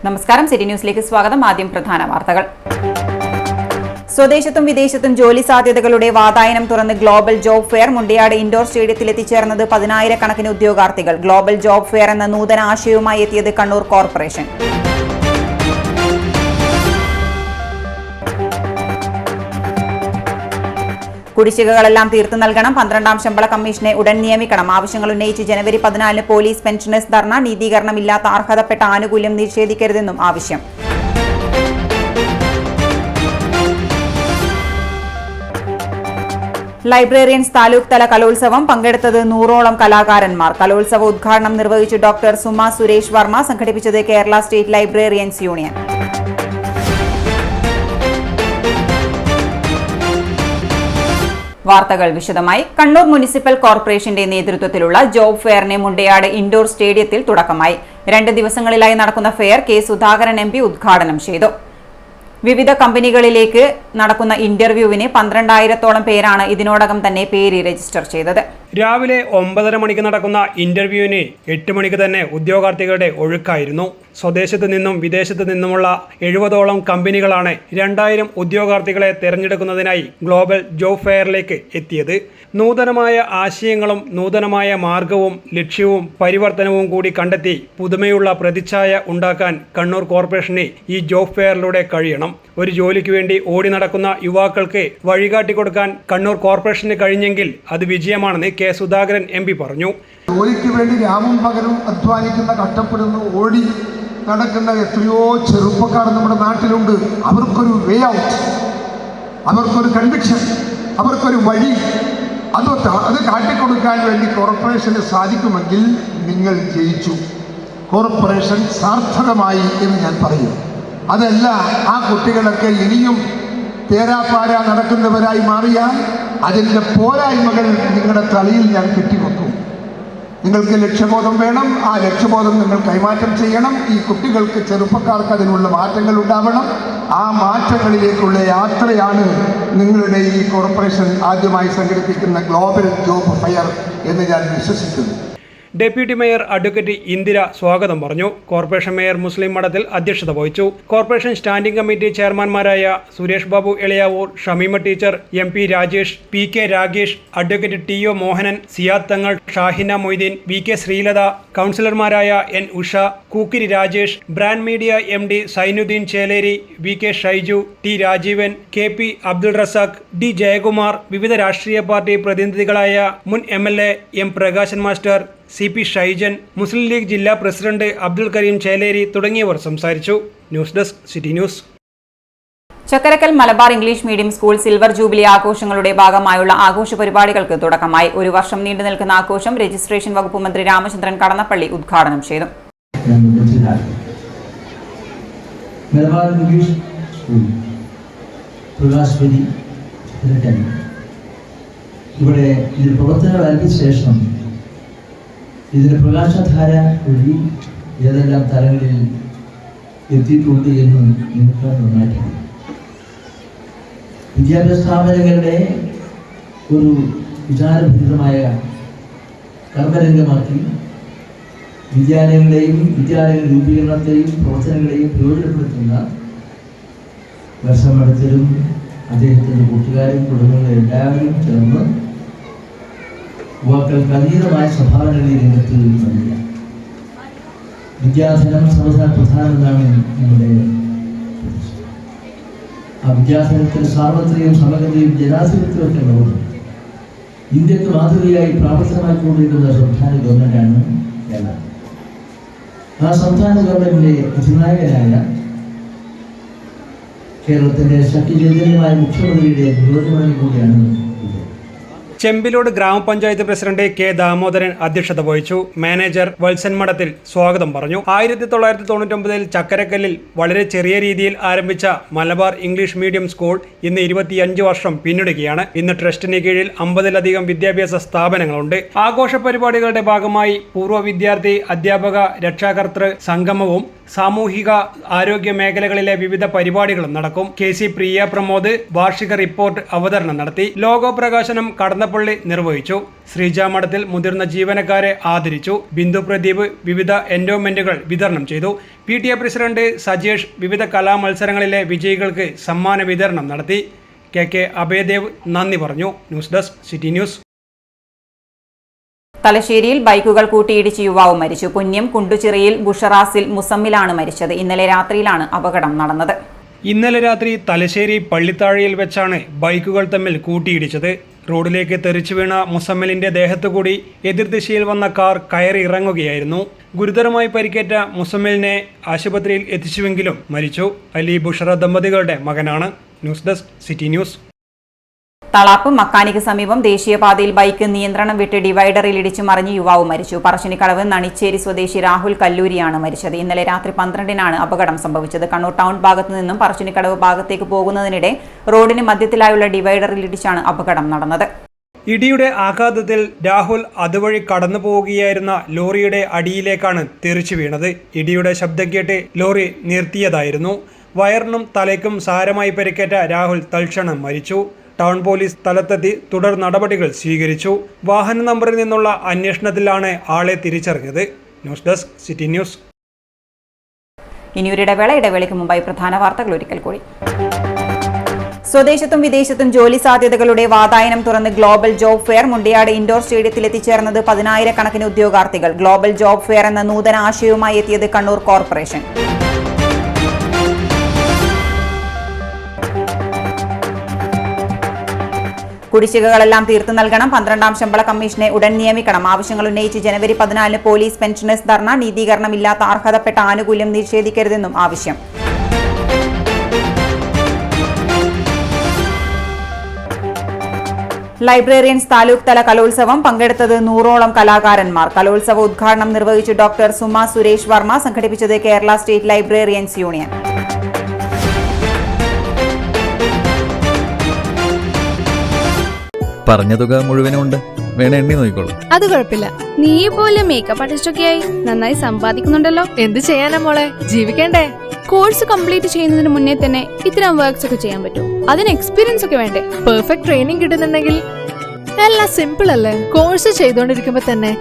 നമസ്കാരം, സിറ്റി ന്യൂസിലേക്ക് സ്വാഗതം. ആദ്യം പ്രധാന വാർത്തകൾ. സ്വദേശത്തും വിദേശത്തും ജോലി സാധ്യതകളുടെ വാതായനം തുറന്ന് ഗ്ലോബൽ ജോബ് ഫെയർ. മുണ്ടിയാട് ഇൻഡോർ സ്റ്റേഡിയത്തിൽ എത്തിച്ചേർന്നത് 10,000-കണക്കിന് ഉദ്യോഗാർത്ഥികൾ. ഗ്ലോബൽ ജോബ് ഫെയർ എന്ന നൂതന ആശയവുമായി എത്തിയത് കണ്ണൂർ കോർപ്പറേഷൻ. കുടിശ്ശികകളെല്ലാം തീർത്തു നൽകണം. 12ാം ശമ്പള കമ്മീഷനെ ഉടൻ നിയമിക്കണം. ആവശ്യങ്ങൾ ഉന്നയിച്ച് ജനുവരി 14 പോലീസ് പെൻഷനേഴ്സ് ധർണ. നീതീകരണമില്ലാത്ത അർഹതപ്പെട്ട ആനുകൂല്യം നിഷേധിക്കരുതെന്നും ആവശ്യം. ലൈബ്രറിയൻസ് താലൂക്ക് തല കലോത്സവം. പങ്കെടുത്തത് 100ഓളം കലാകാരന്മാർ. കലോത്സവ ഉദ്ഘാടനം നിർവഹിച്ചു ഡോക്ടർ സുമ സുരേഷ് വർമ്മ. സംഘടിപ്പിച്ചത് കേരള സ്റ്റേറ്റ് ലൈബ്രറിയൻസ് യൂണിയൻ. വാർത്തകൾ വിശദമായി. കണ്ണൂർ മുനിസിപ്പൽ കോർപ്പറേഷന്റെ നേതൃത്വത്തിലുള്ള ജോബ് ഫെയറിന് മുണ്ടയാട് ഇൻഡോർ സ്റ്റേഡിയത്തിൽ തുടക്കമായി. 2 ദിവസങ്ങളിലായി നടക്കുന്ന ഫെയർ കെ സുധാകരൻ MP ഉദ്ഘാടനം ചെയ്തു. വിവിധ കമ്പനികളിലേക്ക് നടക്കുന്ന ഇന്റർവ്യൂവിന് 12,000-ഓളം പേരാണ് ഇതിനോടകം തന്നെ പേര് രജിസ്റ്റർ ചെയ്തത്. രാവിലെ 9:30 മണിക്ക് നടക്കുന്ന ഇന്റർവ്യൂവിന് 8 മണിക്ക് തന്നെ ഉദ്യോഗാർത്ഥികളുടെ ഒഴുക്കായിരുന്നു. സ്വദേശത്ത് നിന്നും വിദേശത്ത് നിന്നുമുള്ള 70ഓളം കമ്പനികളാണ് 2000 ഉദ്യോഗാർത്ഥികളെ തെരഞ്ഞെടുക്കുന്നതിനായി ഗ്ലോബൽ ജോബ് ഫെയറിലേക്ക് എത്തിയത്. നൂതനമായ ആശയങ്ങളും നൂതനമായ മാർഗവും ലക്ഷ്യവും പരിവർത്തനവും കൂടി കണ്ടെത്തി പുതുമയുള്ള പ്രതിച്ഛായ ഉണ്ടാക്കാൻ കണ്ണൂർ കോർപ്പറേഷന് ഈ ജോബ് ഫെയറിലൂടെ കഴിയണം. ഒരു ജോലിക്ക് വേണ്ടി ഓടി നടക്കുന്ന യുവാക്കൾക്ക് വഴികാട്ടി കൊടുക്കാൻ കണ്ണൂർ കോർപ്പറേഷന് കഴിഞ്ഞെങ്കിൽ അത് വിജയമാണെന്ന് കെ സുധാകരൻ MP പറഞ്ഞു. ജോലിക്ക് വേണ്ടി രാവും പകലും അധ്വാനിക്കുന്ന, കഷ്ടപ്പെടുന്ന, ഓടി നടക്കുന്ന എത്രയോ ചെറുപ്പക്കാർ നമ്മുടെ നാട്ടിലുണ്ട്. അവർക്കൊരു വേ ഔട്ട്, അവർക്കൊരു കൺവിക്ഷൻ, അവർക്കൊരു വഴി അത് കാട്ടിക്കൊടുക്കാൻ വേണ്ടി കോർപ്പറേഷന് സാധിക്കുമെങ്കിൽ നിങ്ങൾ ജയിച്ചു. കോർപ്പറേഷൻ സാർത്ഥകമായി എന്ന് ഞാൻ പറയും. അതല്ല, ആ കുട്ടികളൊക്കെ ഇനിയും തേരാപ്പാര നടക്കുന്നവരായി മാറിയാൽ അതിൻ്റെ പോരായ്മകൾ നിങ്ങളുടെ തലയിൽ ഞാൻ കെട്ടിവെക്കും. നിങ്ങൾക്ക് ലക്ഷ്യബോധം വേണം. ആ ലക്ഷ്യബോധം നിങ്ങൾ കൈമാറ്റം ചെയ്യണം. ഈ കുട്ടികൾക്ക്, ചെറുപ്പക്കാർക്ക് അതിനുള്ള മാറ്റങ്ങൾ ഉണ്ടാവണം. ആ മാറ്റങ്ങളിലേക്കുള്ള യാത്രയാണ് നിങ്ങളുടെ ഈ കോർപ്പറേഷൻ ആദ്യമായി സംഘടിപ്പിക്കുന്ന ഗ്ലോബൽ ജോബ് ഫെയർ എന്ന് ഞാൻ വിശ്വസിക്കുന്നു. ഡെപ്യൂട്ടി മേയർ അഡ്വക്കേറ്റ് ഇന്ദിര സ്വാഗതം പറഞ്ഞു. കോർപ്പറേഷൻ മേയർ മുസ്ലിം മഠത്തിൽ അധ്യക്ഷത വഹിച്ചു. കോർപ്പറേഷൻ സ്റ്റാൻഡിംഗ് കമ്മിറ്റി ചെയർമാൻമാരായ Suresh Babu Eliyavoor, Shameema teacher, MP Rajesh, PK Ragesh, advocate TO Mohanan, Siyad Thangal, Shahina Moideen, VK Sreelatha, കൗൺസിലർമാരായ N Usha, Kookkiri Rajesh, brand media MD Zainuddin Cheleri, VK Shaiju, T Rajeevan, KP Abdul Razak, D Jayakumar, വിവിധ രാഷ്ട്രീയ പാർട്ടി പ്രതിനിധികളായ മുൻ MLA M Prakashan master, CP Shaijan, Muslim League ജില്ലാ പ്രസിഡന്റ് അബ്ദുൽ കരീം ചേലേരി തുടങ്ങിയവർ സംസാരിച്ചു. News desk, city news. Chakkarakkal Malabar English medium school silver jubilee ആഘോഷങ്ങളുടെ ഭാഗമായുള്ള ആഘോഷ പരിപാടികൾക്ക് തുടക്കമായി. 1 വർഷം നീണ്ടു നിൽക്കുന്ന ആഘോഷം രജിസ്ട്രേഷൻ വകുപ്പ് മന്ത്രി രാമചന്ദ്രൻ കടന്നപ്പള്ളി ഉദ്ഘാടനം ചെയ്തു. മലബാർ ഇംഗ്ലീഷ് സ്കൂൾ ഇവിടെ ഇതിൽ പ്രവർത്തനം ആരംഭിച്ച ശേഷം ഇതിന് പ്രകാശധാര വഴി ഏതെല്ലാം തലങ്ങളിൽ എത്തിയിട്ടുണ്ട് എന്ന് നിങ്ങൾക്ക് നന്നായിട്ടുണ്ട്. വിദ്യാഭ്യാസ സ്ഥാപനങ്ങളുടെ ഒരു വിചാരഭരിതമായ കർമ്മരംഗമാക്കി വിദ്യാലയ രൂപീകരണത്തെയും പ്രവർത്തനങ്ങളെയും പ്രയോജനപ്പെടുത്തുന്ന വർഷമെടുത്തലും അദ്ദേഹത്തിൻ്റെ കൂട്ടുകാരും കുടുംബങ്ങളും എല്ലാവരും ചേർന്ന് യുവാക്കൾക്ക് അതീതമായ സംഭാവനകൾ ഈ രംഗത്ത് നൽകുക. വിദ്യാധനം സർവ്വ പ്രധാനമെന്നാണ് നമ്മുടെ ആ വിദ്യാധനത്തിന് സാർവത്രികവും സമഗ്രതയും ജനാധിപത്യമൊക്കെ ഉള്ളത് ഇന്ത്യക്ക് മാതൃകയായി പ്രാവർത്തികമാക്കിക്കൊണ്ടിരിക്കുന്ന സംസ്ഥാന ഗവൺമെൻറ്റാണ് കേരളം. ആ സംസ്ഥാന ഗവൺമെൻറ്റിൻ്റെ അധിനായകനായ കേരളത്തിൻ്റെ ശക്തിചൈതന്യമായ മുഖ്യമന്ത്രിയുടെ നിയോജകമണ്ഡലം കൂടിയാണ്. ചെമ്പിലോട് ഗ്രാമപഞ്ചായത്ത് പ്രസിഡന്റ് K ദാമോദരൻ അധ്യക്ഷത വഹിച്ചു. മാനേജർ വത്സൻ മഠത്തിൽ സ്വാഗതം പറഞ്ഞു. 1999 ചക്കരക്കല്ലിൽ വളരെ ചെറിയ രീതിയിൽ ആരംഭിച്ച മലബാർ ഇംഗ്ലീഷ് മീഡിയം സ്കൂൾ ഇന്ന് 25 വർഷം പിന്നിടുകയാണ്. ഇന്ന് ട്രസ്റ്റിന് കീഴിൽ 50-ലധികം വിദ്യാഭ്യാസ സ്ഥാപനങ്ങളുണ്ട്. ആഘോഷ പരിപാടികളുടെ ഭാഗമായി പൂർവ്വ വിദ്യാർത്ഥി, അധ്യാപക, രക്ഷാകർതൃ സംഗമവും സാമൂഹിക ആരോഗ്യ മേഖലകളിലെ വിവിധ പരിപാടികളും നടക്കും. KC പ്രിയ പ്രമോദ് വാർഷിക റിപ്പോർട്ട് അവതരണം നടത്തി. ലോഗോ പ്രകാശനം കടന്നപ്പള്ളി നിർവഹിച്ചു. ശ്രീജ മഠത്തിൽ മുതിർന്ന ജീവനക്കാരെ ആദരിച്ചു. ബിന്ദു പ്രദീപ് വിവിധ എൻഡോമെന്റുകൾ വിതരണം ചെയ്തു. PTA പ്രസിഡന്റ് സജേഷ് വിവിധ കലാമത്സരങ്ങളിലെ വിജയികൾക്ക് സമ്മാന വിതരണം നടത്തി. KK അഭയദേവ് നന്ദി പറഞ്ഞു. News desk city news. തലശ്ശേരിയിൽ ബൈക്കുകൾ കൂട്ടിയിടിച്ച് യുവാവ് മരിച്ചു. കുന്യം കുണ്ടുചിറയിൽ ബുഷറാസിൽ മുസമ്മിലാണ് മരിച്ചത്. ഇന്നലെ രാത്രിയിലാണ് അപകടം നടന്നത്. ഇന്നലെ രാത്രി തലശ്ശേരി പള്ളിത്താഴയിൽ വെച്ചാണ് ബൈക്കുകൾ തമ്മിൽ കൂട്ടിയിടിച്ചത്. റോഡിലേക്ക് തെറിച്ചു വീണ മുസമ്മിലിന്റെ ദേഹത്തുകൂടി എതിർദിശയിൽ വന്ന കാർ കയറി ഇറങ്ങുകയായിരുന്നു. ഗുരുതരമായി പരിക്കേറ്റ മുസമ്മിലിനെ ആശുപത്രിയിൽ എത്തിച്ചുവെങ്കിലും മരിച്ചു. അലി ബുഷറ ദമ്പതികളുടെ മകനാണ്. News desk city news. Thalap മക്കാനിക്ക് സമീപം ദേശീയപാതയിൽ ബൈക്ക് നിയന്ത്രണം വിട്ട് ഡിവൈഡറിൽ ഇടിച്ചു മറിഞ്ഞ് യുവാവ് മരിച്ചു. പറശ്ശിനിക്കടവ് നണിച്ചേരി സ്വദേശി രാഹുൽ കല്ലൂരിയാണ് മരിച്ചത്. ഇന്നലെ രാത്രി 12-നാണ് അപകടം സംഭവിച്ചത്. കണ്ണൂർ ടൗൺ ഭാഗത്തു നിന്നും പറശ്ശിനിക്കടവ് ഭാഗത്തേക്ക് പോകുന്നതിനിടെ റോഡിന് മധ്യത്തിലായുള്ള ഡിവൈഡറിൽ ഇടിച്ചാണ് അപകടം നടന്നത്. ഇടിയുടെ ആഘാതത്തിൽ രാഹുൽ അതുവഴി കടന്നു പോവുകയായിരുന്ന ലോറിയുടെ അടിയിലേക്കാണ് തെറിച്ചു വീണത്. ഇടിയുടെ ശബ്ദം കേട്ട് ലോറി നിർത്തിയതായിരുന്നു. വയറിനും തലയ്ക്കും സാരമായി പരിക്കേറ്റ രാഹുൽ തൽക്ഷണം മരിച്ചു. ടൗൺ പോലീസ് സ്ഥലത്തെത്തി തുടർ നടപടികൾ സ്വീകരിച്ചു. വാഹന നമ്പറിൽ നിന്നുള്ള അന്വേഷണത്തിലാണ് ആളെ തിരിച്ചറിഞ്ഞത്. News desk city news. ഇടവേളയ്ക്ക് മുമ്പായി പ്രധാന വാർത്തകൾ ഒരിക്കൽ കൂടി. സ്വദേശത്തും വിദേശത്തും ജോലി സാധ്യതകളുടെ വാതായനം തുറന്ന് ഗ്ലോബൽ ജോബ് ഫെയർ. മുണ്ടിയാട് ഇൻഡോർ സ്റ്റേഡിയത്തിൽ എത്തിച്ചേർന്നത് 10,000-കണക്കിന് ഉദ്യോഗാർത്ഥികൾ. ഗ്ലോബൽ ജോബ് ഫെയർ എന്ന നൂതന ആശയവുമായി എത്തിയത് കണ്ണൂർ കോർപ്പറേഷൻ. കുടിശ്ശികകളെല്ലാം തീർത്തു നൽകണം. 12ാം ശമ്പള കമ്മീഷനെ ഉടൻ നിയമിക്കണം. ആവശ്യങ്ങൾ ഉന്നയിച്ച് ജനുവരി 14 പോലീസ് പെൻഷനേഴ്സ് ധർണ. നീതീകരണമില്ലാത്ത അർഹതപ്പെട്ട ആനുകൂല്യം നിഷേധിക്കരുതെന്നും ആവശ്യം. ലൈബ്രറിയൻസ് താലൂക്ക് തല കലോത്സവം. പങ്കെടുത്തത് 100ഓളം കലാകാരന്മാർ. കലോത്സവ ഉദ്ഘാടനം നിർവഹിച്ചു ഡോക്ടർ സുമ സുരേഷ് വർമ്മ. സംഘടിപ്പിച്ചത് കേരള സ്റ്റേറ്റ് ലൈബ്രറിയൻസ് യൂണിയൻ. പറഞ്ഞ തുക മുഴുവനും ഉണ്ട്. വേണേ എണ്ണി നോക്കിക്കോളൂ. അത് കുഴപ്പമില്ല. നീ പോലെ മേക്കപ്പ് ആർട്ടിസ്റ്റൊക്കെ ആയി നന്നായി സമ്പാദിക്കുന്നുണ്ടല്ലോ. എന്ത് ചെയ്യാനാ മോളെ, ജീവിക്കണ്ടേ? കോഴ്സ് കംപ്ലീറ്റ് ചെയ്യുന്നതിന് മുന്നേ തന്നെ ഇത്തരം വർക്ക്സ് ഒക്കെ ചെയ്യാൻ പറ്റും. അതിന് എക്സ്പീരിയൻസ് ഒക്കെ വേണ്ടേ? പെർഫെക്റ്റ് ട്രെയിനിങ് കിട്ടുന്നുണ്ടെങ്കിൽ എല്ലാം സിമ്പിൾ അല്ലേ? കോഴ്സ് ചെയ്തോണ്ടിരിക്കുമ്പോ തന്നെ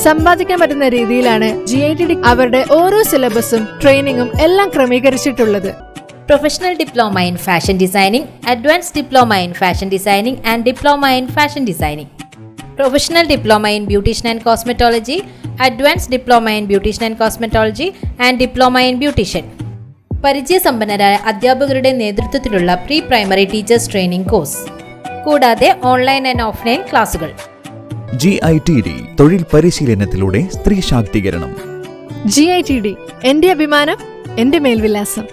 സമ്പാദിക്കാൻ പറ്റുന്ന രീതിയിലാണ് GITD അവരുടെ ഓരോ സിലബസും ട്രെയിനിങ്ങും എല്ലാം ക്രമീകരിച്ചിട്ടുള്ളത്. Professional Diploma in Fashion Designing, Advanced Diploma in Fashion Designing and Diploma in Fashion Designing. Professional Diploma in Beautician and Cosmetology, Advanced Diploma in Beautician and Cosmetology and Diploma in Beautician. പരിചയസമ്പന്നരായ അധ്യാപകരുടെ നേതൃത്വത്തിലുള്ള pre primary teachers training course, കൂടാതെ online and offline ക്ലാസുകൾ. GITD തൊഴിൽ പരിശീലനത്തിലൂടെ സ്ത്രീ ശാക്തീകരണം. GITD എന്റെ അഭിമാനം, എന്റെ മേൽവിലാസം.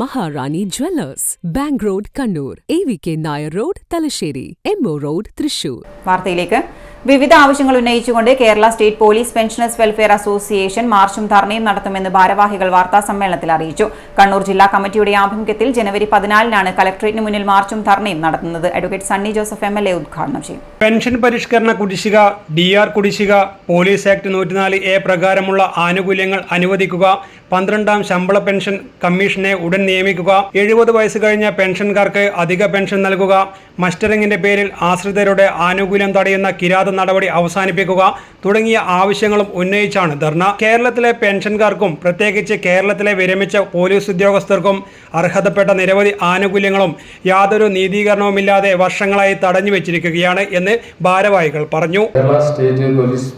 Maharani Jewellers, Bank Road, Kannur, AVK Nair Road, Talasheri, MO Road, Thrissur. വാർത്തയിലേക്ക്. വിവിധ ആവശ്യങ്ങൾ ഉന്നയിച്ചുകൊണ്ട് Kerala state police pensioners welfare association മാർച്ചും ധർണയും നടത്തുമെന്ന് ഭാരവാഹികൾ വാർത്താ സമ്മേളനത്തിൽ അറിയിച്ചു. കണ്ണൂർ ജില്ലാ കമ്മിറ്റിയുടെ ആഭിമുഖ്യത്തിൽ ജനുവരി 14-നാണ് കലക്ടറേറ്റിന് മുന്നിൽ മാർച്ചും ധർണയും നടത്തുന്നത്. അഡ്വക്കേറ്റ് സണ്ണി ജോസഫ് MLA ഉദ്ഘാടനം ചെയ്യും. പെൻഷൻ പരിഷ്കരണ കുടിശ്ശിക, DR കുടിശ്ശിക, പോലീസ് ആക്ട് 104A പ്രകാരമുള്ള ആനുകൂല്യങ്ങൾ അനുവദിക്കുക, 12ാം ശമ്പള പെൻഷൻ കമ്മീഷനെ ഉടൻ നിയമിക്കുക, 70 വയസ്സ് കഴിഞ്ഞ പെൻഷൻകാർക്ക് അധിക പെൻഷൻ നൽകുക, മസ്റ്ററിംഗിന്റെ പേരിൽ ആശ്രിതരുടെ ആനുകൂല്യം തടയുന്ന കിരാത നടപടി അവസാനിപ്പിക്കുക തുടങ്ങിയ ആവശ്യങ്ങളും ഉന്നയിച്ചാണ് ധർണ. കേരളത്തിലെ പെൻഷൻകാർക്കും പ്രത്യേകിച്ച് കേരളത്തിലെ വിരമിച്ച പോലീസ് ഉദ്യോഗസ്ഥർക്കും അർഹതപ്പെട്ട നിരവധി ആനുകൂല്യങ്ങളും യാതൊരു നീതീകരണവുമില്ലാതെ വർഷങ്ങളായി തടഞ്ഞു വെച്ചിരിക്കുകയാണ് എന്ന് ഭാരവാഹികൾ പറഞ്ഞു. Kerala state police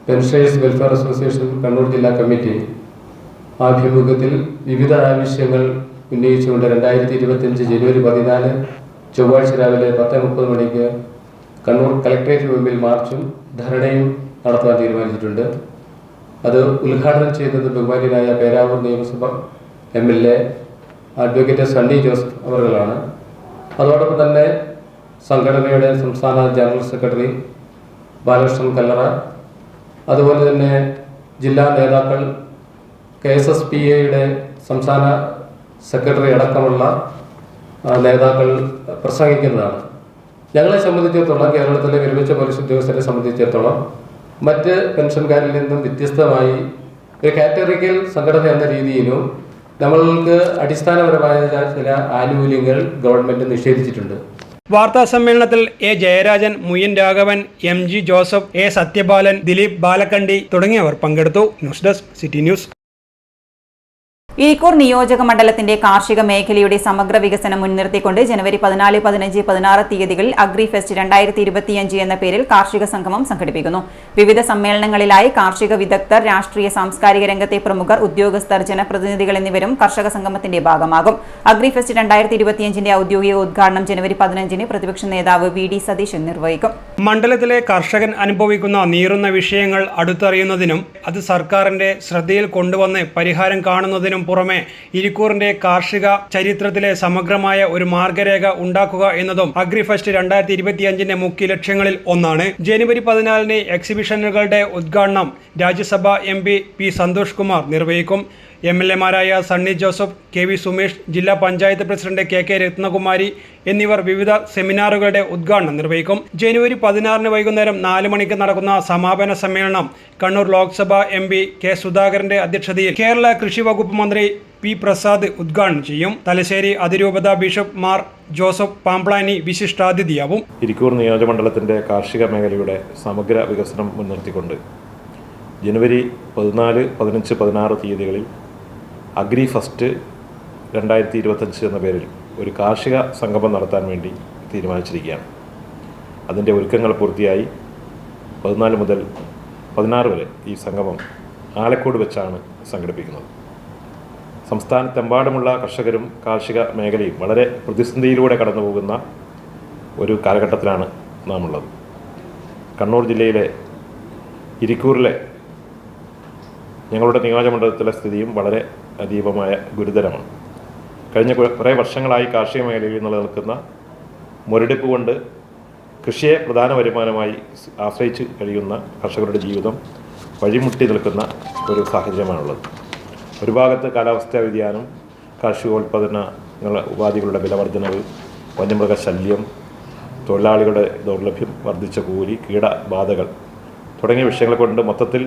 pensioners welfare association Kannur ജില്ലാ കമ്മിറ്റി ആഭിമുഖ്യത്തിൽ വിവിധ ആവശ്യങ്ങൾ ഉന്നയിച്ചുകൊണ്ട് 2025 ജനുവരി 14 ചൊവ്വാഴ്ച രാവിലെ 10:30 മണിക്ക് കണ്ണൂർ കളക്ടറേറ്റ് മുമ്പിൽ മാർച്ചും ധരണയും നടത്താൻ തീരുമാനിച്ചിട്ടുണ്ട്. അത് ഉദ്ഘാടനം ചെയ്തത് ബഹുമാന്യനായ പേരാവൂർ നിയമസഭ MLA അഡ്വക്കേറ്റ് സണ്ണി ജോസഫ് അവர்களാണ്. അതോടൊപ്പം തന്നെ സംഘടനയുടെ സംസ്ഥാന ജനറൽ സെക്രട്ടറി ബാലകൃഷ്ണൻ കല്ലറ, അതുപോലെ തന്നെ ജില്ലാ നേതാക്കൾ, KSSPA സംസ്ഥാന സെക്രട്ടറി അടക്കമുള്ള നേതാക്കൾ പ്രസംഗിക്കുന്നതാണ്. ഞങ്ങളെ സംബന്ധിച്ചിടത്തോളം, കേരളത്തിലെ വിരമിച്ച പോലീസ് ഉദ്യോഗസ്ഥരെ സംബന്ധിച്ചിടത്തോളം മറ്റ് പെൻഷൻകാരിൽ നിന്നും വ്യത്യസ്തമായി ഒരു കാറ്റഗറിക്കൽ സംഘടന എന്ന രീതിയിലും നമ്മൾക്ക് അടിസ്ഥാനപരമായ ചില ആനുകൂല്യങ്ങൾ ഗവൺമെന്റ് നിഷേധിച്ചിട്ടുണ്ട്. വാർത്താ സമ്മേളനത്തിൽ A. Jayarajan, Muin Raghavan, MG Joseph, A. Sathyapalan, Dileep Balakandi തുടങ്ങിയവർ പങ്കെടുത്തു. News desk city news. Irikkur നിയോജക മണ്ഡലത്തിന്റെ കാർഷിക മേഖലയുടെ സമഗ്ര വികസനം മുൻനിർത്തിക്കൊണ്ട് ജനുവരി 14, 15, 16 തീയതികളിൽ അഗ്രി ഫെസ്റ്റ് 2025 എന്ന പേരിൽ കാർഷിക സംഗമം സംഘടിപ്പിക്കുന്നു. വിവിധ സമ്മേളനങ്ങളിലായി കാർഷിക വിദഗ്ധർ, രാഷ്ട്രീയ സാംസ്കാരിക രംഗത്തെ പ്രമുഖർ, ഉദ്യോഗസ്ഥർ, ജനപ്രതിനിധികൾ എന്നിവരും കർഷക സംഗമത്തിന്റെ ഭാഗമാകും. അഗ്രി ഫെസ്റ്റ് 2025 ഔദ്യോഗിക ഉദ്ഘാടനം ജനുവരി 15 പ്രതിപക്ഷ നേതാവ് VD സതീശൻ നിർവഹിക്കും. മണ്ഡലത്തിലെ കർഷകൻ അനുഭവിക്കുന്ന നീറുന്ന വിഷയങ്ങൾ അടുത്തറിയുന്നതിനും അത് സർക്കാരിന്റെ ശ്രദ്ധയിൽ കൊണ്ടുവന്ന് പരിഹാരം കാണുന്നതിനും പുറമെ ഇരിക്കൂറിന്റെ കാർഷിക ചരിത്രത്തിലെ സമഗ്രമായ ഒരു മാർഗരേഖ ഉണ്ടാക്കുക എന്നതും അഗ്രി ഫെസ്റ്റ് 2025 മുഖ്യ ലക്ഷ്യങ്ങളിൽ ഒന്നാണ്. ജനുവരി 14 എക്സിബിഷനുകളുടെ ഉദ്ഘാടനം രാജ്യസഭാ MP P. സന്തോഷ് കുമാർ നിർവഹിക്കും. MLA-മാരായ സണ്ണി ജോസഫ്, KV സുമേഷ്, ജില്ലാ പഞ്ചായത്ത് പ്രസിഡന്റ് KK രത്നകുമാരി എന്നിവർ വിവിധ സെമിനാറുകളുടെ ഉദ്ഘാടനം നിർവഹിക്കും. ജനുവരി 16 വൈകുന്നേരം 4 മണിക്ക് നടക്കുന്ന സമാപന സമ്മേളനം കണ്ണൂർ ലോക്സഭാ MP K. സുധാകരന്റെ അധ്യക്ഷതയിൽ കേരള കൃഷി വകുപ്പ് മന്ത്രി P. പ്രസാദ് ഉദ്ഘാടനം ചെയ്യും. തലശ്ശേരി അതിരൂപത ബിഷപ്പ് മാർ ജോസഫ് പാംപ്ലാനി വിശിഷ്ടാതിഥിയാവും. ഇരിക്കൂർ നിയോജകമണ്ഡലത്തിന്റെ കാർഷിക മേഖലയുടെ സമഗ്ര വികസനം മുൻനിർത്തിക്കൊണ്ട് ജനുവരി 14, 15, 16 തീയതികളിൽ അഗ്രി ഫെസ്റ്റ് 2025 എന്ന പേരിൽ ഒരു കാർഷിക സംഗമം നടത്താൻ വേണ്ടി തീരുമാനിച്ചിരിക്കുകയാണ്. അതിൻ്റെ ഒരുക്കങ്ങൾ പൂർത്തിയായി 14 മുതൽ 16 വരെ ഈ സംഗമം ആലക്കോട് വെച്ചാണ് സംഘടിപ്പിക്കുന്നത്. സംസ്ഥാനത്തെമ്പാടുമുള്ള കർഷകരും കാർഷിക മേഖലയും വളരെ പ്രതിസന്ധിയിലൂടെ കടന്നു പോകുന്ന ഒരു കാലഘട്ടത്തിലാണ് നാം ഉള്ളത്. കണ്ണൂർ ജില്ലയിലെ ഇരിക്കൂറിലെ ഞങ്ങളുടെ നിയോജകമണ്ഡലത്തിലെ സ്ഥിതിയും വളരെ അതീവമായ ഗുരുതരമാണ്. കഴിഞ്ഞ കുറേ വർഷങ്ങളായി കാർഷിക മേഖലയിൽ നിലനിൽക്കുന്ന മുരടിപ്പ് കൊണ്ട് കൃഷിയെ പ്രധാന വരുമാനമായി ആശ്രയിച്ച് കഴിയുന്ന കർഷകരുടെ ജീവിതം വഴിമുട്ടി നിൽക്കുന്ന ഒരു സാഹചര്യമാണുള്ളത്. ഒരു ഭാഗത്ത് കാലാവസ്ഥാ വ്യതിയാനം, കാർഷികോൽപ്പന്ന ഉപാധികളുടെ വിലവർദ്ധനവ്, വന്യമൃഗശല്യം, തൊഴിലാളികളുടെ ദൗർലഭ്യം, വർദ്ധിച്ച കൂലി, കീടബാധകൾ തുടങ്ങിയ വിഷയങ്ങളെ കൊണ്ട് മൊത്തത്തിൽ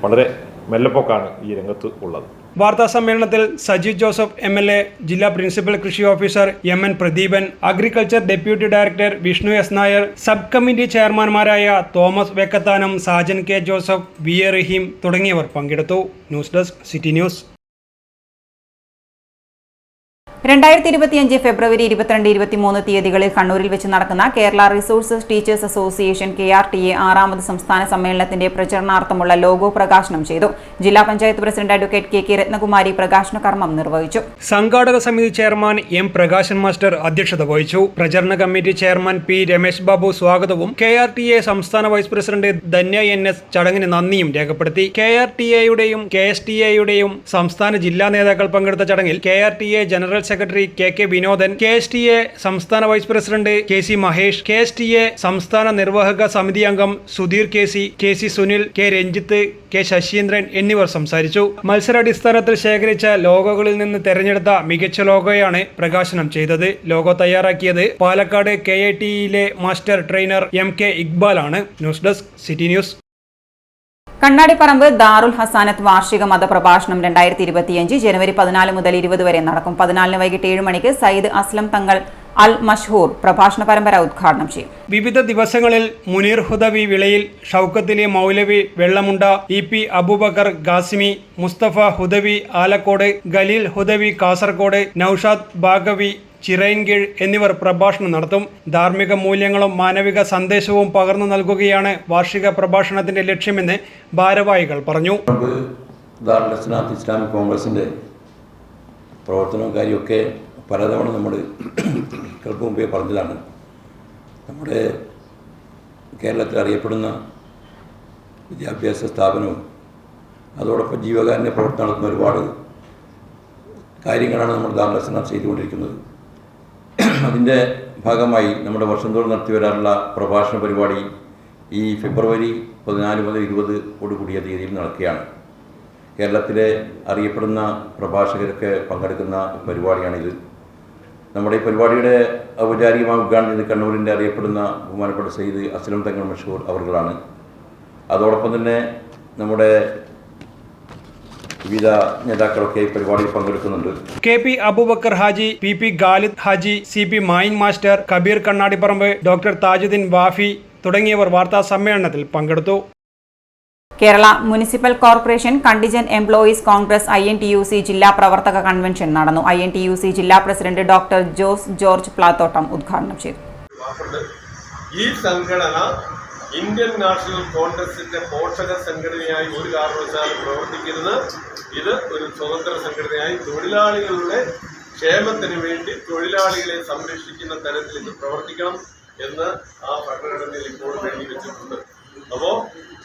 വളരെ മെല്ലപ്പോക്കാണ് ഈ രംഗത്ത് ഉള്ളത്. വാർത്താ സമ്മേളനത്തിൽ സജി ജോസഫ് MLA, ജില്ലാ പ്രിൻസിപ്പൽ കൃഷി officer MN Pradeepan, agriculture deputy director Vishnu S. Nair, sub committee ചെയർമാൻമാരായ Thomas Vekkathanam, Sajan K. Joseph, VA Raheem തുടങ്ങിയവർ പങ്കെടുത്തു. News desk city news. 2025 February 22, 23 തീയതികളിൽ കണ്ണൂരിൽ വെച്ച് നടക്കുന്ന Kerala resources teachers association KRTA 6ാമത് സംസ്ഥാന സമ്മേളനത്തിന്റെ പ്രചരണാർത്ഥമുള്ള ലോഗോ പ്രകാശനം ചെയ്തു. ജില്ലാ panchayat president advocate KK Rathnakumari പ്രകാശന കർമ്മം നിർവഹിച്ചു. സംഘാടക സമിതി ചെയർമാൻ M. പ്രകാശൻ മാസ്റ്റർ അധ്യക്ഷത വഹിച്ചു. പ്രചരണ committee chairman P. Ramesh Babu സ്വാഗതവും KRTA സംസ്ഥാന വൈസ് പ്രസിഡന്റ് ധന്യ NS ചടങ്ങിന് നന്ദിയും രേഖപ്പെടുത്തി. KRTA-യുടെയും KSTA-യുടെയും സംസ്ഥാന ജില്ലാ നേതാക്കൾ പങ്കെടുത്ത ചടങ്ങിൽ KRTA general secretary KK Vinodan, KSTA സംസ്ഥാന vice president KC Mahesh, KSTA സംസ്ഥാന നിർവാഹക സമിതി അംഗം Sudheer KC Sunil, K. Ranjith, K. Saseendran എന്നിവർ സംസാരിച്ചു. മത്സരാടിസ്ഥാനത്തിൽ ശേഖരിച്ച ലോഗോകളിൽ നിന്ന് തെരഞ്ഞെടുത്ത മികച്ച ലോഗോയാണ് പ്രകാശനം ചെയ്തത്. ലോഗോ തയ്യാറാക്കിയത് പാലക്കാട് KIT-യിലെ മാസ്റ്റർ ട്രെയിനർ MK ഇക്ബാലാണ്. News desk city news. Kannadiparamba Darul Hasanath വാർഷിക മതപ്രഭാഷണം 2025 ജനുവരി 14 മുതൽ 20 വരെ നടക്കും. 14 വൈകിട്ട് 7 മണിക്ക് സയ്യിദ് അസ്ലം തങ്ങൾ അൽ മഷ്ഹൂർ പ്രഭാഷണ പരമ്പര ഉദ്ഘാടനം ചെയ്യും. വിവിധ ദിവസങ്ങളിൽ മുനീർ ഹുദവി വിളയിൽ, ഷൗക്കത്തിലെ മൗലവി വെള്ളമുണ്ട, EP അബൂബക്കർ ഗാസിമി, മുസ്തഫ ഹുദവി ആലക്കോട്, ഖലീൽ ഹുദവി കാസർഗോഡ്, നൌഷാദ് ബാഗവി ചിറയൻകീഴ് എന്നിവർ പ്രഭാഷണം നടത്തും. ധാർമ്മിക മൂല്യങ്ങളും മാനവിക സന്ദേശവും പകർന്നു നൽകുകയാണ് വാർഷിക പ്രഭാഷണത്തിന്റെ ലക്ഷ്യമെന്ന് ഭാരവാഹികൾ പറഞ്ഞു. ദാറുൽ ഇസ്ലാമിക് കോൺഗ്രസിൻ്റെ പ്രവർത്തനവും കാര്യമൊക്കെ പലതവണ നമ്മൾ കേൾക്കും മുമ്പേ പറഞ്ഞതാണ്. നമ്മുടെ കേരളത്തിൽ അറിയപ്പെടുന്ന വിദ്യാഭ്യാസ സ്ഥാപനവും അതോടൊപ്പം ജീവകാരുണ്യ പ്രവർത്തനം നടത്തുന്ന ഒരുപാട് കാര്യങ്ങളാണ് നമ്മൾ ദാറുൽ ഇസ്ലാം ചെയ്തുകൊണ്ടിരിക്കുന്നത്. അതിൻ്റെ ഭാഗമായി നമ്മുടെ വർഷം തോറും നടത്തി വരാറുള്ള പ്രഭാഷണ പരിപാടി ഈ ഫെബ്രുവരി 14 മുതൽ 20 കൂടിയ തീയതിയിൽ നടക്കുകയാണ്. കേരളത്തിലെ അറിയപ്പെടുന്ന പ്രഭാഷകരൊക്കെ പങ്കെടുക്കുന്ന പരിപാടിയാണിത്. നമ്മുടെ ഈ പരിപാടിയുടെ ഔപചാരികമായ ഉദ്ഘാടനം ചെയ്ത് കണ്ണൂരിൻ്റെ അറിയപ്പെടുന്ന ബഹുമാനപ്പെട്ട സയ്യിദ് അസ്ലം തങ്ങൾ മഷൂർ അവർകളാണ്. അതോടൊപ്പം തന്നെ നമ്മുടെ വിവിധ നേതാക്കളൊക്കെ ഈ പരിപാടിയിൽ പങ്കെടുക്കുന്നുണ്ട്. KP Aboobacker Haji, PP Khalid Haji, CP Mayin master, Kabeer Kannadiparamba, doctor Thajudheen Wafi തുടങ്ങിയവർ വാർത്താ സമ്മേളനത്തിൽ പങ്കെടുത്തു. Kerala municipal corporation contingent employees Congress INTUC ജില്ലാ പ്രവർത്തക കൺവെൻഷൻ നടന്നു. INTUC ജില്ലാ പ്രസിഡന്റ് ഡോക്ടർ ജോസ് ജോർജ് പ്ലാത്തോട്ടം ഉദ്ഘാടനം ചെയ്തു. ഈ സംഘടന ഇന്ത്യൻ നാഷണൽ കോൺഗ്രസിന്റെ പോഷക സംഘടനയായി ഒരു കാരണവശാലും പ്രവർത്തിക്കരുത്. ഇത് ഒരു സ്വതന്ത്ര സംഘടനയായി തൊഴിലാളികളുടെ ക്ഷേമത്തിന് വേണ്ടി തൊഴിലാളികളെ സംരക്ഷിക്കുന്ന തരത്തിൽ ഇത് പ്രവർത്തിക്കണം എന്ന് ആ ഭരണഘടനയിൽ ഇപ്പോൾ വേണ്ടി വെച്ചിട്ടുണ്ട്. അപ്പോൾ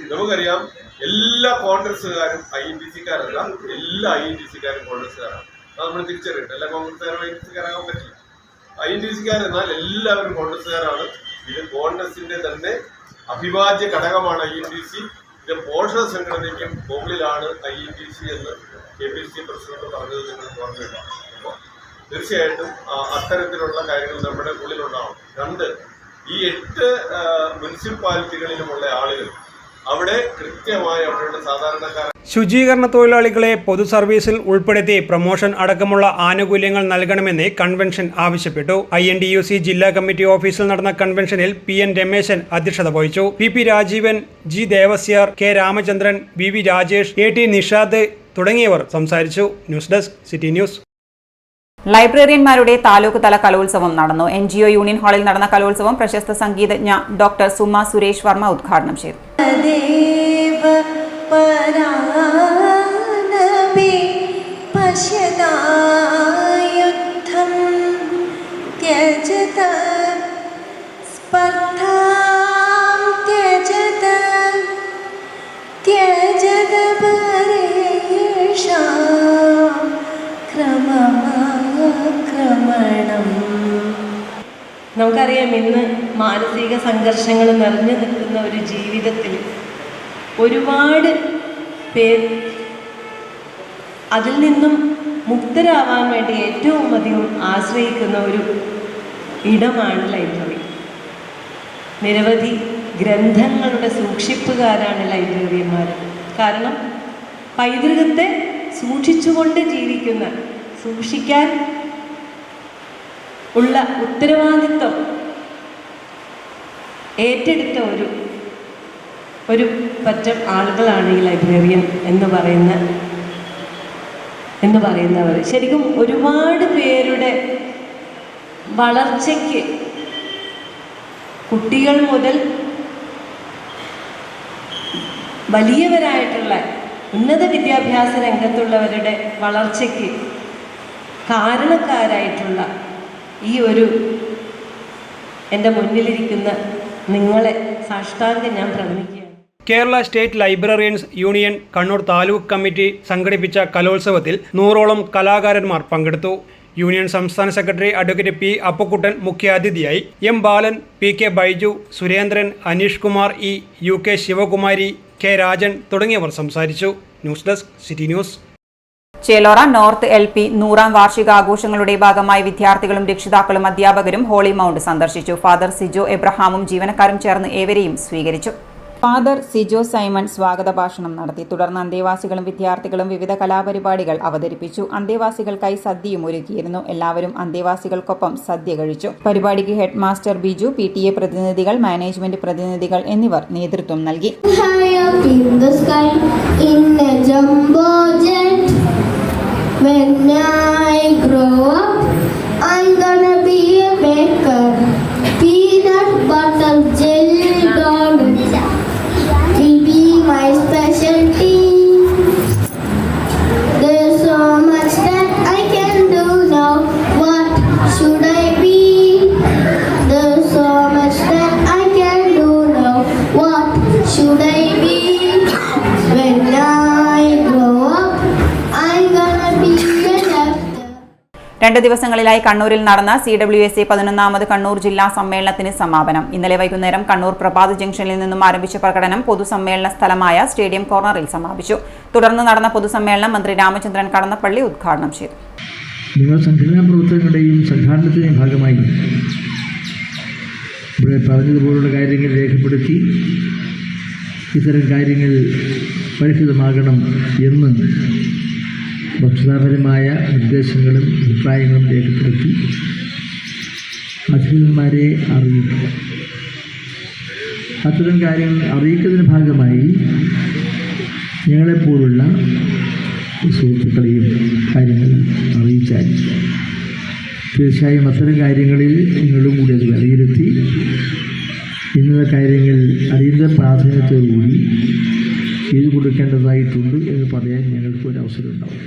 നമുക്കറിയാം, എല്ലാ കോൺഗ്രസ്സുകാരും INTC-കാരല്ല, എല്ലാ INTC-കാരും കോൺഗ്രസ്സുകാരാണ്. അത് നമ്മൾ തിരിച്ചറിയട്ടെ. എല്ലാ കോൺഗ്രസ്സുകാരും INTC-കാരാകാൻ പറ്റില്ല. INTC-കാരെന്നാൽ എല്ലാവരും കോൺഗ്രസ്സുകാരാണ്. ഇത് കോൺഗ്രസിന്റെ തന്നെ അവിഭാജ്യ ഘടകമാണ് INTC. ഇത് പോഷക സംഘടനയ്ക്കും മുകളിലാണ് INTC എന്ന് KPC പ്രസിഡന്റ് പറഞ്ഞത് നിങ്ങൾക്ക് ഓർമ്മയില്ല. അപ്പോൾ തീർച്ചയായിട്ടും അത്തരത്തിലുള്ള കാര്യങ്ങൾ നമ്മുടെ ഉള്ളിലുണ്ടാവും. 2, ഈ 8 മുനിസിപ്പാലിറ്റികളിലുമുള്ള ആളുകൾ അവിടെ കൃത്യമായി അവരുടെ സാധാരണക്കാർ ശുചീകരണ തൊഴിലാളികളെ പൊതു സർവീസിൽ ഉൾപ്പെടുത്തി പ്രൊമോഷൻ അടക്കമുള്ള ആനുകൂല്യങ്ങൾ നൽകണമെന്ന് കൺവെൻഷൻ ആവശ്യപ്പെട്ടു. INTUC ജില്ലാ കമ്മിറ്റി ഓഫീസിൽ നടന്ന കൺവെൻഷനിൽ PN രമേശൻ അധ്യക്ഷത വഹിച്ചു. PP Rajeevan, G ദേവസ്യാർ, K Ramachandran, VV Rajesh, AT Nishad തുടങ്ങിയവർ സംസാരിച്ചു. News desk city news. ലൈബ്രറിയന്മാരുടെ താലൂക്ക് തല കലോത്സവം നടന്നു. NGO യൂണിയൻ ഹാളിൽ നടന്ന കലോത്സവം പ്രശസ്ത സംഗീതജ്ഞ ഡോക്ടർ സുമ സുരേഷ് വർമ്മ ഉദ്ഘാടനം ചെയ്തു. നമുക്കറിയാം, ഇന്ന് മാനസിക സംഘർഷങ്ങൾ നിറഞ്ഞു നിൽക്കുന്ന ഒരു ജീവിതത്തിൽ ഒരുപാട് പേർ അതിൽ നിന്നും മുക്തരാവാൻ വേണ്ടി ഏറ്റവും അധികം ആശ്രയിക്കുന്ന ഒരു ഇടമാണ് ലൈബ്രറി. നിരവധി ഗ്രന്ഥങ്ങളുടെ സൂക്ഷിപ്പുകാരാണ് ലൈബ്രറിയന്മാർ. കാരണം പൈതൃകത്തെ സൂക്ഷിച്ചുകൊണ്ട് ജീവിക്കുന്ന, സൂക്ഷിക്കാൻ ഉള്ള ഉത്തരവാദിത്വം ഏറ്റെടുത്ത ഒരു പറ്റം ആളുകളാണ് ഈ ലൈബ്രറിയൻ എന്ന് പറയുന്നവർ. ശരിക്കും ഒരുപാട് പേരുടെ വളർച്ചയ്ക്ക്, കുട്ടികൾ മുതൽ വലിയവരായിട്ടുള്ള ഉന്നത വിദ്യാഭ്യാസ രംഗത്തുള്ളവരുടെ വളർച്ചയ്ക്ക് കാരണക്കാരായിട്ടുള്ള ഈ എൻ്റെ മുന്നിലിരിക്കുന്ന നിങ്ങളെ സാഷ്ടാംഗം ഞാൻ പ്രണമിക്കുകയാണ്. Kerala state librarians union Kannur taluk committee സംഘടിപ്പിച്ച കലോത്സവത്തിൽ 100ഓളം കലാകാരന്മാർ പങ്കെടുത്തു. യൂണിയൻ സംസ്ഥാന സെക്രട്ടറി അഡ്വക്കേറ്റ് P അപ്പക്കുട്ടൻ മുഖ്യാതിഥിയായി. M ബാലൻ, PK Baiju, Surendran, Aneesh Kumar E, UK Sivakumari, K Rajan തുടങ്ങിയവർ സംസാരിച്ചു. News desk city news. Chelora north LP 100ാം വാർഷികാഘോഷങ്ങളുടെ ഭാഗമായി വിദ്യാർത്ഥികളും രക്ഷിതാക്കളും അധ്യാപകരും ഹോളി മൗണ്ട് സന്ദർശിച്ചു. ഫാദർ സിജോ എബ്രഹാമും ജീവനക്കാരും ചേർന്ന് ഏവരെയും സ്വീകരിച്ചു. ഫാദർ സിജോ സൈമൺ സ്വാഗത ഭാഷണം നടത്തി. തുടർന്ന് അന്തേവാസികളും വിദ്യാർത്ഥികളും വിവിധ കലാപരിപാടികൾ അവതരിപ്പിച്ചു. അന്തേവാസികൾക്കായി സദ്യയും ഒരുക്കിയിരുന്നു. എല്ലാവരും അന്തേവാസികൾക്കൊപ്പം സദ്യ കഴിച്ചു. പരിപാടിക്ക് ഹെഡ് മാസ്റ്റർ ബിജു, PTA പ്രതിനിധികൾ, മാനേജ്മെന്റ് പ്രതിനിധികൾ എന്നിവർ നേതൃത്വം നൽകി. My specialty. There's so much that I can do now. What should I be? There's so much that I can do now. What should I be? When I grow up, I'm gonna be a doctor. 2 ദിവസങ്ങളിലായി കണ്ണൂരിൽ നടന്ന CWSA 11ാമത് Kannur ജില്ലാ സമ്മേളനത്തിന് സമാപനം. ഇന്നലെ വൈകുന്നേരം കണ്ണൂർ പ്രഭാത് ജംഗ്ഷനിൽ നിന്നും ആരംഭിച്ച പ്രകടനം പൊതുസമ്മേളന സ്ഥലമായ സ്റ്റേഡിയം കോർണറിൽ സമാപിച്ചു. തുടർന്ന് നടന്ന പൊതുസമ്മേളനം മന്ത്രി രാമചന്ദ്രൻ കടന്നപ്പള്ളി ഉദ്ഘാടനം ചെയ്തു. നിങ്ങൾ സംഘടനാ പ്രവർത്തനങ്ങളുടെയും സംഘാടനത്തിൻ്റെയും ഭാഗമായി ഇവിടെ പറഞ്ഞതുപോലുള്ള കാര്യങ്ങൾ രേഖപ്പെടുത്തി ഇത്തരം കാര്യങ്ങൾ പരിചിതമാകണം എന്ന് വസ്തുതാപരമായ നിർദ്ദേശങ്ങളും അഭിപ്രായങ്ങളും രേഖപ്പെടുത്തി അധികൃതന്മാരെ അറിയിക്കും. അത്തരം കാര്യങ്ങൾ അറിയിക്കുന്നതിന് ഭാഗമായി ഞങ്ങളെപ്പോലുള്ള സുഹൃത്തുക്കളെയും കാര്യങ്ങൾ അറിയിച്ചാൽ തീർച്ചയായും അത്തരം കാര്യങ്ങളിൽ നിങ്ങളും കൂടി അത് വിലയിരുത്തി ഇന്നത്തെ കാര്യങ്ങൾ അടിയന്തര പ്രാധാന്യത്തോടുകൂടി ചെയ്തു കൊടുക്കേണ്ടതായിട്ടുണ്ട് എന്ന് പറയാൻ ഞങ്ങൾക്ക് ഒരു അവസരം ഉണ്ടാവും.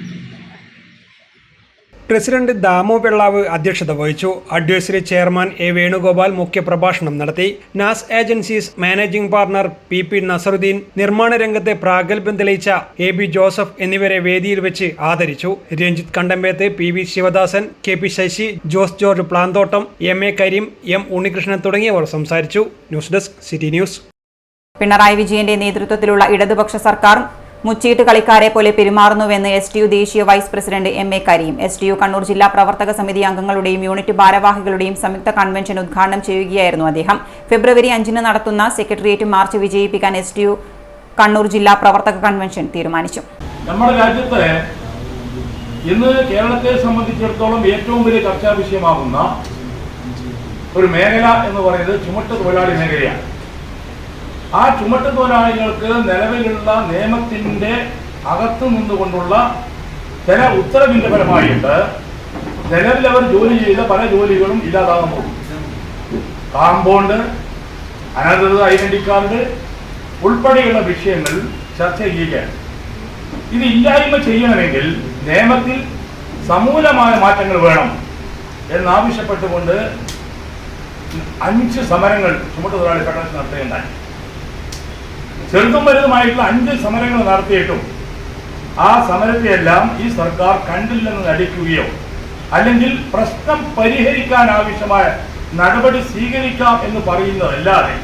പ്രസിഡന്റ് ദാമു വെള്ളാവ് അധ്യക്ഷത വഹിച്ചു. Advisory chairman A. വേണുഗോപാൽ മുഖ്യപ്രഭാഷണം നടത്തി. Naz agencies managing partner PP Nasaruddin, നിർമ്മാണ രംഗത്തെ പ്രാഗൽഭ്യം തെളിയിച്ച AB ജോസഫ് എന്നിവരെ വേദിയിൽ വെച്ച് ആദരിച്ചു. Ranjith Kandampeth, PV Sivadasan, KP Sasi, Jose George Planthottam, MA Kareem, M Unnikrishnan തുടങ്ങിയവർ സംസാരിച്ചു. News desk city news. Pinarayi വിജയന്റെ നേതൃത്വത്തിലുള്ള ഇടതുപക്ഷ സർക്കാർ മുച്ചീട്ട് കളിക്കാരെ പോലെ പെരുമാറുന്നുവെന്ന് STU ദേശീയ വൈസ് president MA Kareem. STU Kannur ജില്ലാ പ്രവർത്തക സമിതി അംഗങ്ങളുടെയും യൂണിറ്റ് ഭാരവാഹികളുടെയും സംയുക്ത കൺവെൻഷൻ ഉദ്ഘാടനം ചെയ്യുകയായിരുന്നു അദ്ദേഹം. ഫെബ്രുവരി 5 നടത്തുന്ന സെക്രട്ടേറിയറ്റ് മാർച്ച് വിജയിപ്പിക്കാൻ STU കണ്ണൂർ ജില്ലാ പ്രവർത്തക കൺവെൻഷൻ തീരുമാനിച്ചു. നമ്മുടെ രാജ്യത്ത് ഇന്ന് കേരളത്തെ സംബന്ധിച്ചിടത്തോളം ഏറ്റവും വലിയ ചർച്ചാ വിഷയമാകുന്ന ഒരു മേഖല എന്ന് പറയുന്നത് ചുമട്ട് തൊഴിലാളി മേഖലയാണ്. ആ ചുമട്ട് തൊഴിലാളികൾക്ക് നിലവിലുള്ള നിയമത്തിൻ്റെ അകത്തു നിന്നുകൊണ്ടുള്ള ചില ഉത്തരവിൻ്റെ ഫലമായിട്ട് നിലവിലവർ ജോലി ചെയ്ത പല ജോലികളും ഇല്ലാതാകാൻ പോകും. കാമ്പൗണ്ട്, അനധികൃത ഐഡന്റി കാർഡ് ഉൾപ്പെടെയുള്ള വിഷയങ്ങൾ ചർച്ച ചെയ്യുകയാണ്. ഇത് ഇല്ലായ്മ ചെയ്യണമെങ്കിൽ നിയമത്തിൽ സമൂലമായ മാറ്റങ്ങൾ വേണം എന്നാവശ്യപ്പെട്ടുകൊണ്ട് 5 സമരങ്ങൾ ചുമട്ട് തൊഴിലാളി ഫെഡറേഷൻ നടത്തുകയുണ്ടായി. ചെറുതും വലുതുമായിട്ടുള്ള 5 സമരങ്ങൾ നടത്തിയിട്ടും ആ സമരത്തെയെല്ലാം ഈ സർക്കാർ കണ്ടില്ലെന്ന് നടിക്കുകയോ അല്ലെങ്കിൽ പ്രശ്നം പരിഹരിക്കാൻ ആവശ്യമായ നടപടി സ്വീകരിക്കാം എന്ന് പറയുന്നതല്ലാതെ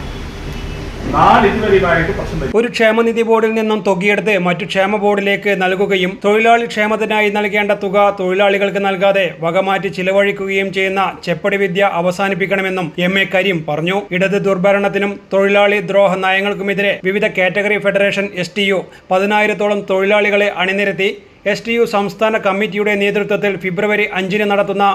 ഒരു ക്ഷേമനിധി ബോർഡിൽ നിന്നും തുകയെടുത്ത് മറ്റു ക്ഷേമ ബോർഡിലേക്ക് നൽകുകയും തൊഴിലാളി ക്ഷേമത്തിനായി നൽകേണ്ട തുക തൊഴിലാളികൾക്ക് നൽകാതെ വകമാറ്റി ചിലവഴിക്കുകയും ചെയ്യുന്ന ചെപ്പടി വിദ്യ അവസാനിപ്പിക്കണമെന്നും MA കരീം പറഞ്ഞു. ഇടത് ദുർഭരണത്തിനും തൊഴിലാളി ദ്രോഹ നയങ്ങൾക്കുമെതിരെ വിവിധ കാറ്റഗറി ഫെഡറേഷൻ STU 10,000-ഓളം തൊഴിലാളികളെ അണിനിരത്തി STU സംസ്ഥാന കമ്മിറ്റിയുടെ നേതൃത്വത്തിൽ ഫെബ്രുവരി 5 നടത്തുന്ന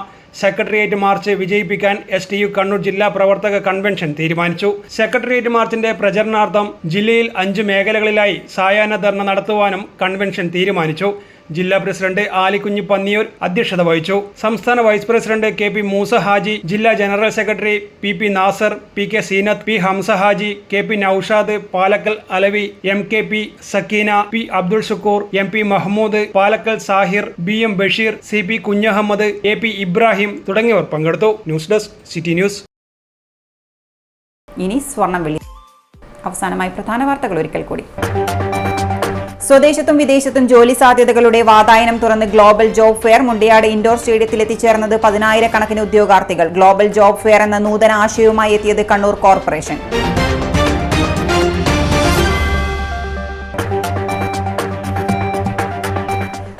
സെക്രട്ടേറിയറ്റ് മാർച്ച് വിജയിപ്പിക്കാൻ STU കണ്ണൂർ ജില്ലാ പ്രവർത്തക കൺവെൻഷൻ തീരുമാനിച്ചു. സെക്രട്ടേറിയറ്റ് മാർച്ചിന്റെ പ്രചരണാർത്ഥം ജില്ലയിൽ 5 മേഖലകളിലായി സായാഹ്ന ധർണ നടത്തുവാനും കൺവെൻഷൻ തീരുമാനിച്ചു. ജില്ലാ പ്രസിഡന്റ് ആലിക്കുഞ്ഞ് പന്നിയൂർ അധ്യക്ഷത വഹിച്ചു. സംസ്ഥാന vice president KP Moosa Haji, ജില്ലാ general secretary PP Nasar, PK Seenath, P Hamza Haji, KP Noushad, Palakkal Alavi, MKP Sakeena, P Abdul Shukkoor, MP Mahmood, Palakkal Sahir, BM Basheer, CP Kunhahammed, AP Ibrahim തുടങ്ങിയവർ പങ്കെടുത്തു. News desk city news. ഇനി സ്വർണം വെള്ളി. അവസാനമായി പ്രധാന വാർത്തകൾ ഒരിക്കൽ കൂടി. സ്വദേശത്തും വിദേശത്തും ജോലി സാധ്യതകളുടെ വാതായനം തുറന്ന് ഗ്ലോബൽ ജോബ് ഫെയർ. മുണ്ടിയാട് ഇൻഡോർ സ്റ്റേഡിയത്തിൽ എത്തിച്ചേർന്നത് 10,000-കണക്കിന് ഉദ്യോഗാർത്ഥികൾ. ഗ്ലോബൽ ജോബ് ഫെയർ എന്ന നൂതന ആശയവുമായി എത്തിയത് കണ്ണൂർ കോർപ്പറേഷൻ.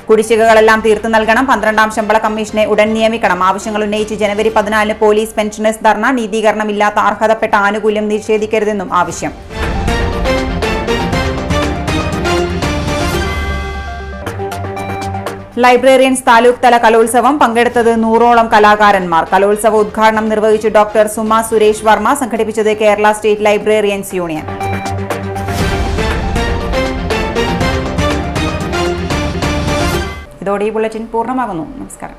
കുടിശ്ശികകളെല്ലാം തീർത്തു നൽകണം. 12ാം ശമ്പള കമ്മീഷനെ ഉടൻ നിയമിക്കണം. ആവശ്യങ്ങൾ ഉന്നയിച്ച് ജനുവരി 14 പോലീസ് പെൻഷനേഴ്സ് ധർണ. നീതീകരണമില്ലാത്ത അർഹതപ്പെട്ട ആനുകൂല്യം നിഷേധിക്കരുതെന്നും ആവശ്യം. ലൈബ്രറിയൻസ് താലൂക്ക് തല കലോത്സവം പങ്കെടുത്തത് 100ഓളം കലാകാരന്മാർ. കലോത്സവ ഉദ്ഘാടനം നിർവഹിച്ചു ഡോക്ടർ സുമ സുരേഷ് വർമ്മ. സംഘടിപ്പിച്ചത് കേരള സ്റ്റേറ്റ് ലൈബ്രറിയൻസ് യൂണിയൻ. ഇതോടെ ഈ ബുള്ളറ്റിൻ പൂർണ്ണമാകുന്നു. നമസ്കാരം.